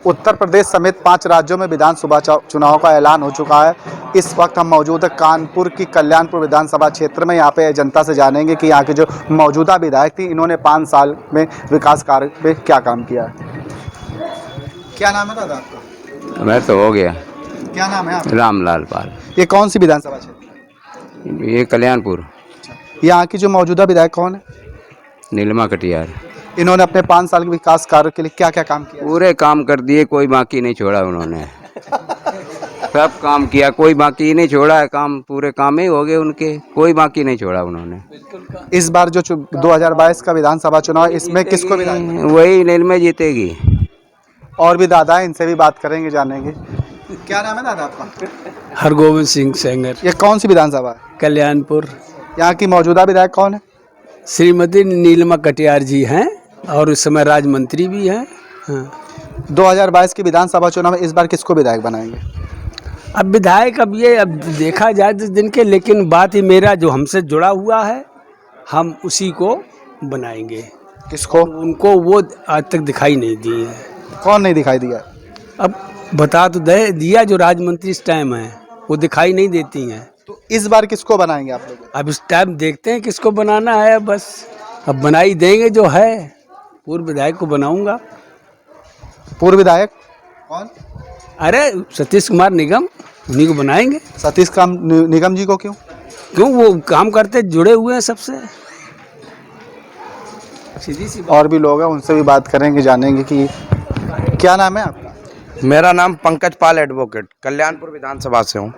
उत्तर प्रदेश समेत 5 राज्यों में विधानसभा चुनाव का ऐलान हो चुका है। इस वक्त हम मौजूद है कानपुर की कल्याणपुर विधानसभा क्षेत्र में। यहाँ पे जनता से जानेंगे कि यहाँ के जो मौजूदा विधायक थी, इन्होंने 5 साल में विकास कार्य पे क्या काम किया है। क्या नाम है दादा आपका? मैं तो हो गया। क्या नाम है आपका? रामलाल पाल। ये कौन सी विधानसभा क्षेत्र है? ये कल्याणपुर। यहाँ की जो मौजूदा विधायक कौन है? नीलिमा कटियार। इन्होंने अपने 5 साल के विकास कार्य के लिए क्या क्या काम किया? पूरे काम कर दिए, कोई बाकी नहीं छोड़ा उन्होंने। सब काम किया, कोई बाकी नहीं छोड़ा है। काम पूरे काम ही हो गए उनके, कोई बाकी नहीं छोड़ा उन्होंने। इस बार जो 2022 का विधानसभा चुनाव है, इसमें किसको विधायक? वही नीलिमा जीतेगी। और भी दादा है, इनसे भी बात करेंगे, जानेंगे। क्या नाम है दादा आपका? हरगोविंद सिंह सेंगर। ये कौन सी विधानसभा है? कल्याणपुर। यहाँ की मौजूदा विधायक कौन है? श्रीमती नीलिमा कटियार जी हैं और उस समय राज्य मंत्री भी हैं। हाँ। 2022 की विधानसभा चुनाव में इस बार किसको विधायक बनाएंगे? अब विधायक अब देखा जाए जिस दिन के, लेकिन बात ही मेरा जो हमसे जुड़ा हुआ है, हम उसी को बनाएंगे। किसको? उनको वो आज तक दिखाई नहीं दी है। कौन नहीं दिखाई दिया? अब बता तो दे दिया, जो राज्य मंत्री इस टाइम है वो दिखाई नहीं देती हैं। तो इस बार किसको बनाएंगे आप लोग? अब इस टाइम देखते हैं किसको बनाना है। बस अब बना ही देंगे जो है। पूर्व विधायक को बनाऊंगा। पूर्व विधायक कौन? अरे सतीश कुमार निगम, उन्हीं को बनाएंगे। सतीश निगम जी को क्यों? क्यों? वो काम करते जुड़े हुए हैं सबसे, सीधी सी बात। और भी लोग हैं, उनसे भी बात करेंगे, जानेंगे कि क्या नाम है आपका? मेरा नाम पंकज पाल एडवोकेट, कल्याणपुर विधानसभा से हूँ।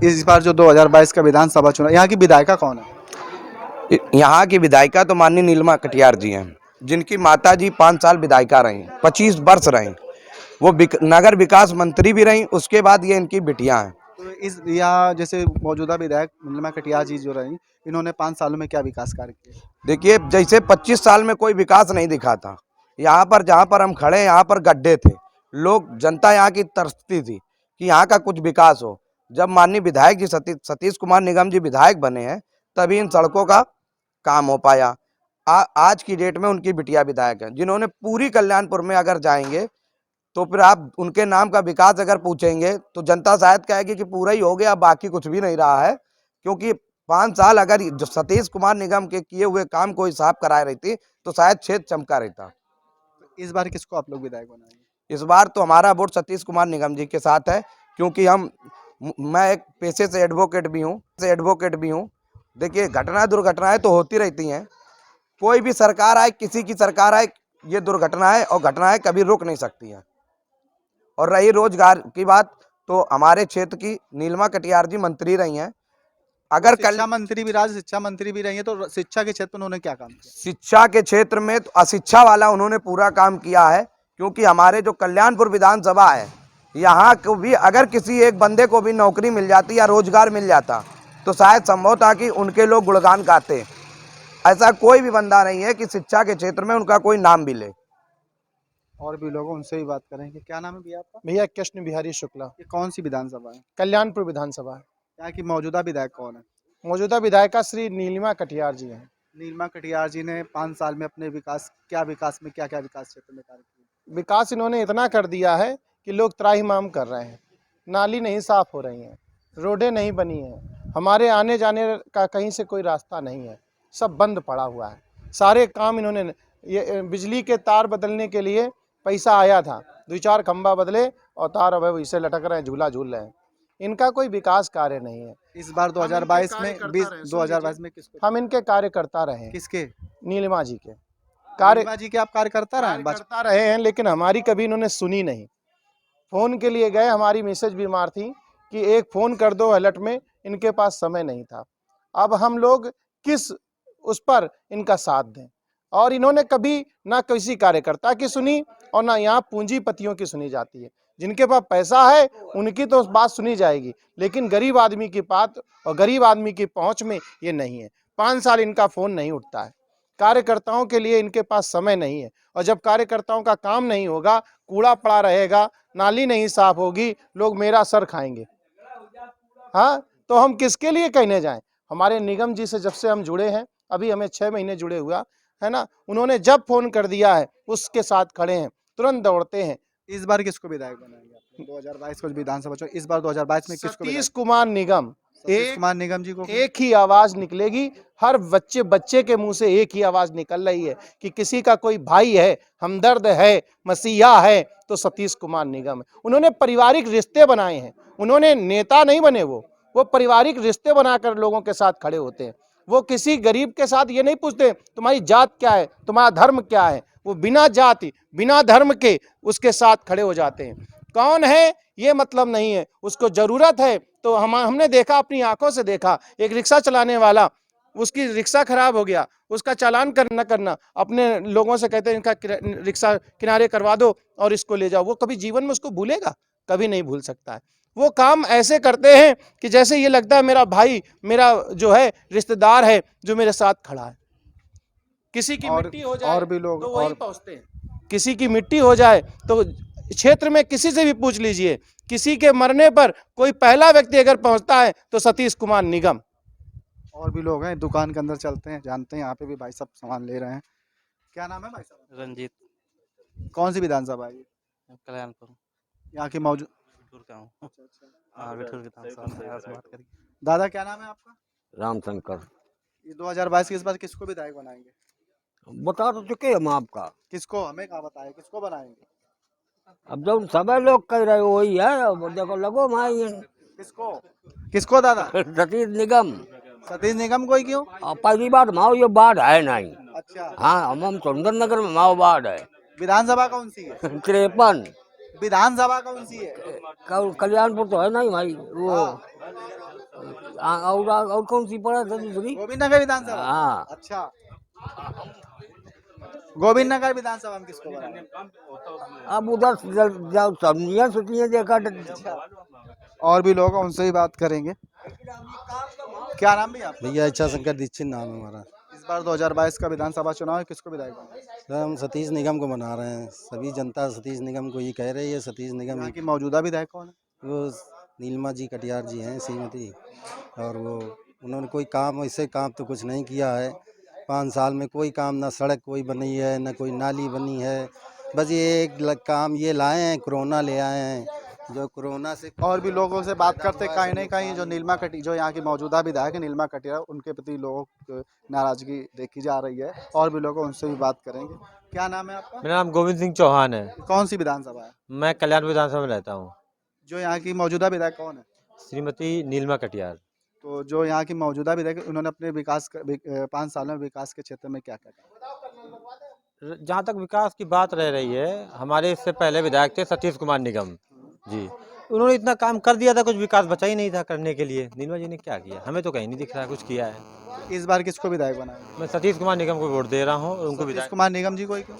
इस बार जो 2022 का विधानसभा चुनाव, यहाँ की विधायिका कौन है? यहाँ की विधायिका तो माननीय नीलिमा कटियार जी हैं, जिनकी माता जी 5 साल विधायिका रहीं, 25 वर्ष रहीं। वो नगर विकास मंत्री भी रहीं। उसके बाद ये इनकी बिटियाँ हैं। तो इस यहाँ जैसे मौजूदा विधायक नीलिमा कटियार जी जो रही, इन्होंने 5 सालों में क्या विकास कार्य किए? देखिए, जैसे 25 साल में कोई विकास नहीं दिखा था। यहाँ पर जहाँ पर हम खड़े, यहाँ पर गड्ढे थे। लोग, जनता यहाँ की तरसती थी कि यहाँ का कुछ विकास हो। जब माननीय विधायक जी सतीश कुमार निगम जी विधायक बने हैं, तभी इन सड़कों का काम हो पाया। आज की डेट में उनकी बिटिया विधायक है, जिन्होंने पूरी कल्याणपुर में अगर जाएंगे तो फिर आप उनके नाम का विकास अगर पूछेंगे तो जनता शायद कहेगी कि पूरा ही हो गया, बाकी कुछ भी नहीं रहा है। क्योंकि 5 साल अगर जो सतीश कुमार निगम के किए हुए काम को हिसाब कराए रहती तो शायद क्षेत्र चमका रहता। इस बार किसको आप लोग विधायक बनाएंगे? इस बार तो हमारा वोट सतीश कुमार निगम जी के साथ है, क्योंकि मैं एक पेशे से एडवोकेट भी हूँ। देखिए, दुर्घटनाएं तो होती रहती हैं। कोई भी सरकार आए, किसी की सरकार आए, ये दुर्घटना है और घटनाएं कभी रुक नहीं सकती हैं। और रही रोजगार की बात, तो हमारे क्षेत्र की नीलिमा कटियार जी मंत्री रही हैं। अगर शिक्षा मंत्री भी, राज्य शिक्षा मंत्री भी रही है, तो शिक्षा के क्षेत्र में उन्होंने क्या काम किया? शिक्षा के क्षेत्र में तो अशिक्षा वाला उन्होंने पूरा काम किया है। क्योंकि हमारे जो कल्याणपुर विधानसभा है, यहाँ को भी अगर किसी एक बंदे को भी नौकरी मिल जाती या रोजगार मिल जाता तो शायद संभव था कि उनके लोग गुणगान गाते। ऐसा कोई भी बंदा नहीं है कि शिक्षा के क्षेत्र में उनका कोई नाम भी ले। और भी लोगों, उनसे भी बात करेंगे। क्या नाम है भैया आपका? भैया कृष्ण बिहारी शुक्ला। ये कौन सी विधानसभा है? कल्याणपुर विधानसभा है। यहाँ की मौजूदा विधायक कौन है? मौजूदा विधायिका श्री नीलिमा कटियार जी हैं। नीलिमा कटियार जी ने 5 साल में अपने विकास क्या विकास क्षेत्र में कार्य किए? विकास इन्होंने इतना कर दिया है कि लोग त्राहिमाम कर रहे हैं। नाली नहीं साफ हो रही हैं, रोडें नहीं बनी हैं, हमारे आने जाने का कहीं से कोई रास्ता नहीं है, सब बंद पड़ा हुआ है। सारे काम इन्होंने, ये बिजली के तार बदलने के लिए पैसा आया था, 2-4 खंबा बदले और तार अब इसे लटक रहे हैं, झूला झूल रहे हैं। इनका कोई विकास कार्य नहीं है। इस बार 2022 में किसको? हम इनके कार्यकर्ता रहे हैं। किसके? नीलिमा जी के नीलिमा जी के आप कार्यकर्ता रहे? करता रहे हैं, लेकिन हमारी कभी इन्होंने सुनी नहीं। फ़ोन के लिए गए, हमारी मिसेज बीमार थी कि एक फ़ोन कर दो अलर्ट में, इनके पास समय नहीं था। अब हम लोग किस उस पर इनका साथ दें? और इन्होंने कभी ना किसी कार्यकर्ता की सुनी और ना यहाँ पूंजीपतियों की सुनी जाती है। जिनके पास पैसा है उनकी तो बात सुनी जाएगी, लेकिन गरीब आदमी की बात और गरीब आदमी की पहुँच में ये नहीं है। 5 साल इनका फ़ोन नहीं उठता है। कार्यकर्ताओं के लिए इनके पास समय नहीं है, और जब कार्यकर्ताओं का काम नहीं होगा, कूड़ा पड़ा रहेगा, नाली नहीं साफ होगी, लोग मेरा सर खाएंगे। हाँ, तो हम किसके लिए कहने जाएं? हमारे निगम जी से जब से हम जुड़े हैं, अभी हमें 6 महीने जुड़े हुआ है ना, उन्होंने जब फ़ोन कर दिया है उसके साथ खड़े हैं, तुरंत दौड़ते हैं। इस बार किसको विधायक बनाएंगे आप? 2022 को विधानसभा चुनाव, इस बार 2022 में किसको सतीश विधायक? कुमार निगम। सतीश कुमार निगम जी को। एक ही आवाज निकलेगी, हर बच्चे के मुंह से एक ही आवाज निकल रही है कि किसी का कोई भाई है, हमदर्द है, मसीहा है तो सतीश कुमार निगम है। उन्होंने पारिवारिक रिश्ते बनाए हैं, उन्होंने नेता नहीं बने, वो पारिवारिक रिश्ते बनाकर लोगों के साथ खड़े होते हैं। वो किसी गरीब के साथ ये नहीं पूछते तुम्हारी जात क्या है, तुम्हारा धर्म क्या है। वो बिना जाति बिना धर्म के उसके साथ खड़े हो जाते हैं। कौन है ये मतलब नहीं है, उसको जरूरत है तो हमने देखा, अपनी आंखों से देखा, एक रिक्शा चलाने वाला, उसकी रिक्शा खराब हो गया, उसका चालान करना अपने लोगों से कहते हैं इनका रिक्शा किनारे करवा दो और इसको ले जाओ। वो कभी जीवन में उसको भूलेगा? कभी नहीं भूल सकता है। वो काम ऐसे करते हैं कि जैसे ये लगता है मेरा भाई, मेरा जो है रिश्तेदार है जो मेरे साथ खड़ा है। किसी की मिट्टी हो जाए और भी लोग तो वही पहुंचते हैं। किसी की मिट्टी हो जाए तो क्षेत्र में किसी से भी पूछ लीजिए, किसी के मरने पर कोई पहला व्यक्ति अगर पहुंचता है तो सतीश कुमार निगम। और भी लोग हैं, दुकान के अंदर चलते हैं, जानते हैं यहाँ पे भी भाई साहब सामान ले रहे हैं। क्या नाम है भाई साहब? रंजीत, कौन सी विधानसभा है ये? कल्याणपुर यहाँ की मौजूद। बिठूर का हूँ। हाँ, बिठूर के नाम से बात करिए। दादा क्या नाम है आपका? रामशंकर। ये 2022 की इस बार किसको विधायक बनाएंगे? बता तो चुके हम आपका। किसको? हमें कहाँ बताया, किसको बनाएंगे? अब जो सब लोग कह रहे हो वही है। अब देखो लगो माई किसको? किसको दादा? सतीश निगम। सतीश निगम को ही क्यों? अब पहली बार माओ ये बाढ़ है नहीं। अच्छा, हाँ, हम सुंदरनगर में माओ बाढ़ है। विधानसभा कौन सी है? 53। विधानसभा कौन सी है? कल्याणपुर तो है नहीं भाई वो। और कौन सी पड़ा था दूसरी? गोविंद नगर विधानसभा। हाँ। अच्छा, गोविंद नगर विधानसभा में किसको बनाएंगे? अब उधर जब सब्जियां सुतियां देखा और भी लोग हैं, उनसे ही बात करेंगे। क्या नाम भी आप? भैया इच्छा शंकर दीक्षित नाम है हमारा। इस बार 2022 का विधानसभा चुनाव है, किसको विधायक बनाएंगे? सर हम सतीश निगम को मना रहे हैं। सभी जनता सतीश निगम को ही कह रही है। सतीश निगम यहाँ ही। की मौजूदा विधायक कौन है? वो नीलमा जी कटियार जी हैं, श्रीमती। और वो उन्होंने कोई काम, ऐसे काम तो कुछ नहीं किया है 5 साल में। कोई काम, ना सड़क कोई बनी है, ना कोई नाली बनी है। बस ये एक काम ये लाए हैं, कोरोना ले आए हैं, जो कोरोना से। और भी लोगों से बात करते कहीं ना कहीं जो नीलमा कटी, जो यहाँ की मौजूदा विधायक है नीलमा कटियार, उनके प्रति लोगों की नाराजगी देखी जा रही है। और भी लोगों उनसे भी बात करेंगे। क्या नाम है आपका? मेरा नाम गोविंद सिंह चौहान है। कौन सी विधानसभा है? मैं कल्याण विधानसभा में रहता हूँ। जो यहाँ की मौजूदा विधायक कौन है? श्रीमती नीलमा कटियार। तो जो यहाँ की मौजूदा विधायक, उन्होंने अपने 5 साल में विकास के क्षेत्र में क्या क्या किया? जहाँ तक विकास की बात रह रही है, हमारे इससे पहले विधायक थे सतीश कुमार निगम जी। उन्होंने इतना काम कर दिया था, कुछ विकास बचा ही नहीं था करने के लिए। नीलमा जी ने क्या किया? हमें तो कहीं नहीं दिख रहा है कुछ किया है। इस बार किसको विधायक बनाएंगे? मैं सतीश कुमार निगम को वोट दे रहा हूँ और उनको सतीश विधायक। कुमार निगम जी को ही क्यों?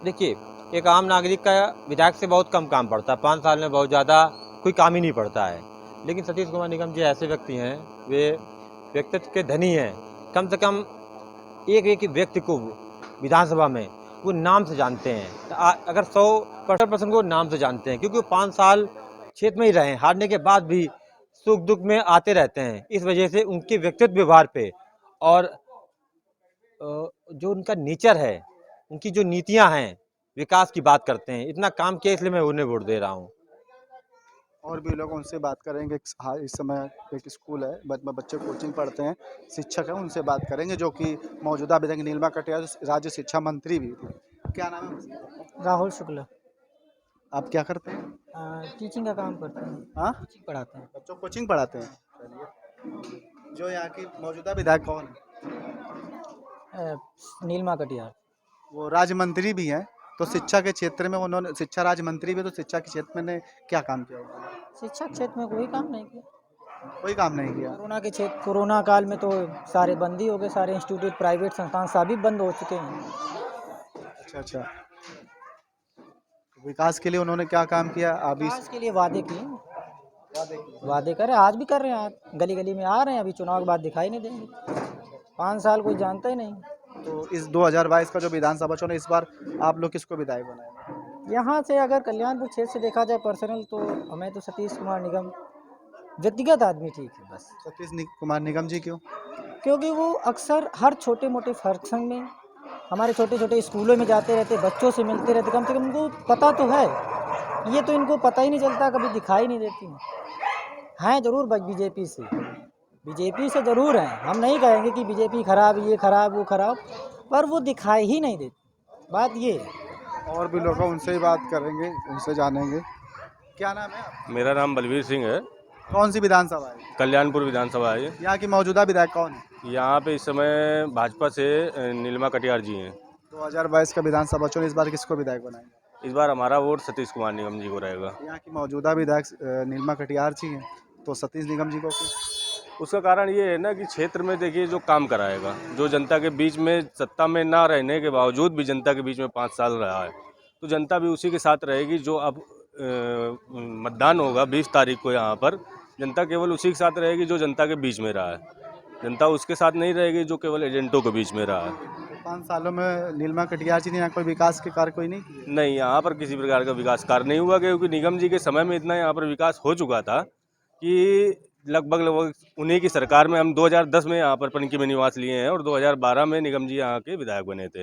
देखिए, एक आम नागरिक का विधायक से बहुत कम काम पड़ता है। 5 साल में बहुत ज़्यादा कोई काम ही नहीं पड़ता है। लेकिन सतीश कुमार निगम जी ऐसे व्यक्ति हैं, वे व्यक्तित्व के धनी हैं। कम से कम एक व्यक्ति को विधानसभा में वो नाम से जानते हैं। अगर 100% को नाम से जानते हैं, क्योंकि वो 5 साल क्षेत्र में ही रहे, हारने के बाद भी सुख दुख में आते रहते हैं। इस वजह से उनके व्यक्तित्व व्यवहार पे और जो उनका नेचर है, उनकी जो नीतियां हैं, विकास की बात करते हैं। इतना काम किया, इसलिए मैं उन्हें वोट दे रहा हूँ। और भी लोग उनसे बात करेंगे। हाँ, इस समय एक स्कूल है, बच्चे कोचिंग पढ़ते हैं, शिक्षक हैं, उनसे बात करेंगे। जो कि मौजूदा विधायक नीलमा कटियार राज्य शिक्षा मंत्री भी थी। क्या नाम है? राहुल शुक्ला। आप क्या करते हैं? टीचिंग का काम करते हैं। हाँ, टीचिंग पढ़ाते हैं। बच्चों को कोचिंग पढ़ाते हैं। चलिए, जो यहाँ की मौजूदा विधायक कौन है? नीलमा कटियार। वो राज्य मंत्री भी हैं, तो शिक्षा के क्षेत्र में उन्होंने, शिक्षा राज्य मंत्री भी, तो शिक्षा के क्षेत्र में क्या काम किया? शिक्षा क्षेत्र में कोई काम नहीं किया। कोई काम नहीं किया। कोरोना काल में तो सारे बंद ही हो गए, सारे इंस्टीट्यूट, प्राइवेट संस्थान सभी बंद हो चुके हैं। अच्छा, विकास के लिए उन्होंने क्या काम किया? अभी विकास के लिए वादे किए, वादे करे, आज भी कर रहे हैं। गली गली में आ रहे हैं, अभी चुनाव के बाद दिखाई नहीं देंगे। 5 साल कोई जानता ही नहीं। तो इस 2022 का जो विधानसभा चुनाव, इस बार आप लोग किसको विधायक बनाएंगे? यहाँ से अगर कल्याणपुर क्षेत्र से देखा जाए पर्सनल, तो हमें तो सतीश कुमार निगम व्यक्तिगत आदमी ठीक है बस। सतीश कुमार निगम जी क्यों? क्योंकि वो अक्सर हर छोटे मोटे फंक्शन में हमारे छोटे छोटे स्कूलों में जाते रहते, बच्चों से मिलते रहते, कम से कम उनको पता तो है। ये तो इनको पता ही नहीं चलता, कभी दिखाई नहीं देती हैं ज़रूर बीजेपी से ज़रूर हैं। हम नहीं कहेंगे कि बीजेपी खराब, ये खराब, वो खराब, पर वो दिखाई ही नहीं देती, बात ये है। और भी लोग हैं, उनसे ही बात करेंगे, उनसे जानेंगे। क्या नाम है आपका? मेरा नाम बलवीर सिंह है। कौन सी विधानसभा है? कल्याणपुर विधानसभा है। यहाँ की मौजूदा विधायक कौन है? यहाँ पे इस समय भाजपा से नीलिमा कटियार जी हैं। 2022 का विधानसभा चुनाव, इस बार किसको विधायक बनाएंगे? इस बार हमारा वोट सतीश कुमार निगम जी को रहेगा। यहाँ की मौजूदा विधायक नीलिमा कटियार जी हैं, तो सतीश निगम जी को क्यों? उसका कारण ये है ना कि क्षेत्र में देखिए जो काम कराएगा, जो जनता के बीच में सत्ता में ना रहने के बावजूद भी जनता के बीच में 5 साल रहा है, तो जनता भी उसी के साथ रहेगी। जो अब मतदान होगा 20 तारीख को, यहाँ पर जनता केवल उसी के साथ रहेगी जो जनता के बीच में रहा है। जनता उसके साथ नहीं रहेगी जो केवल एजेंटों के बीच में रहा है। 5 सालों में नीलिमा कटियार जी ने यहाँ कोई विकास के कार्य कोई नहीं किए? नहीं, यहाँ पर किसी प्रकार का विकास कार्य नहीं हुआ, क्योंकि निगम जी के समय में इतना यहाँ पर विकास हो चुका था कि लगभग उन्हीं की सरकार में हम 2010 में यहाँ पर पनकी में निवास लिए हैं और 2012 में निगम जी यहाँ के विधायक बने थे।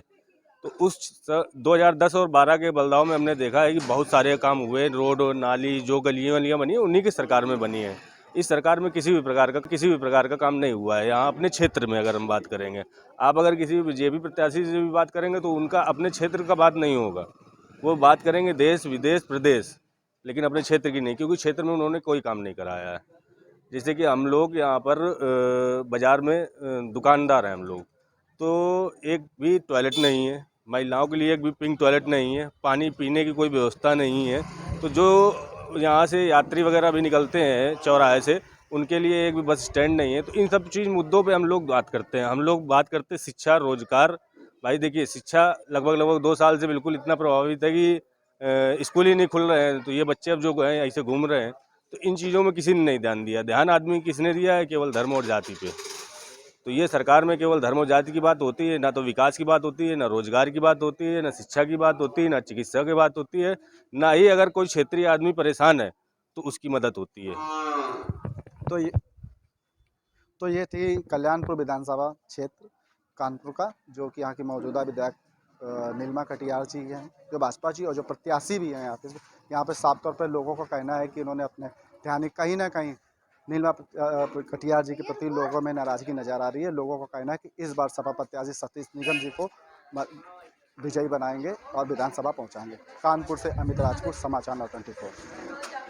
तो उस 2010 और 12 के बदलाव में हमने देखा है कि बहुत सारे काम हुए। रोड और नाली, जो गलियाँ वलियाँ बनी हैं, उन्हीं की सरकार में बनी हैं। इस सरकार में किसी भी प्रकार का काम नहीं हुआ है। यहाँ अपने क्षेत्र में अगर हम बात करेंगे, आप अगर किसी भी बीजेपी प्रत्याशी से भी बात करेंगे तो उनका अपने क्षेत्र का बात नहीं होगा। वो बात करेंगे देश, विदेश, प्रदेश, लेकिन अपने क्षेत्र की नहीं, क्योंकि क्षेत्र में उन्होंने कोई काम नहीं कराया है। जैसे कि हम लोग यहाँ पर बाज़ार में दुकानदार हैं हम लोग, तो एक भी टॉयलेट नहीं है, महिलाओं के लिए एक भी पिंक टॉयलेट नहीं है, पानी पीने की कोई व्यवस्था नहीं है। तो जो यहाँ से यात्री वगैरह भी निकलते हैं चौराहे से, उनके लिए एक भी बस स्टैंड नहीं है। तो इन सब मुद्दों पे हम लोग बात करते हैं। हम लोग बात करते हैं शिक्षा, रोजगार। भाई देखिए, शिक्षा लगभग 2 साल से बिल्कुल इतना प्रभावित है कि स्कूल ही नहीं खुल रहे हैं, तो ये बच्चे अब जो हैं ऐसे घूम रहे हैं। तो इन चीज़ों में किसी ने नहीं ध्यान दिया। ध्यान आदमी किसने दिया है? केवल धर्म और जाति पे। तो ये सरकार में केवल धर्म और जाति की बात होती है, ना तो विकास की बात होती है, ना रोजगार की बात होती है, ना शिक्षा की बात होती है, ना चिकित्सा की बात होती है, ना ही अगर कोई क्षेत्रीय आदमी परेशान है तो उसकी मदद होती है। तो ये थी कल्याणपुर विधानसभा क्षेत्र कानपुर का, जो कि यहाँ की मौजूदा विधायक नीलिमा कटियार जी हैं, जो भाजपा जी और जो प्रत्याशी भी हैं यहाँ पे साफ तौर पर लोगों का कहना है कि इन्होंने अपने ध्यान कहीं ना कहीं नीलिमा कटियार जी के प्रति लोगों में नाराजगी नजर आ रही है। लोगों का कहना है कि इस बार सपा प्रत्याशी सतीश निगम जी को विजयी बनाएंगे और विधानसभा पहुंचाएंगे। कानपुर से अमित राजपूत, समाचार 24।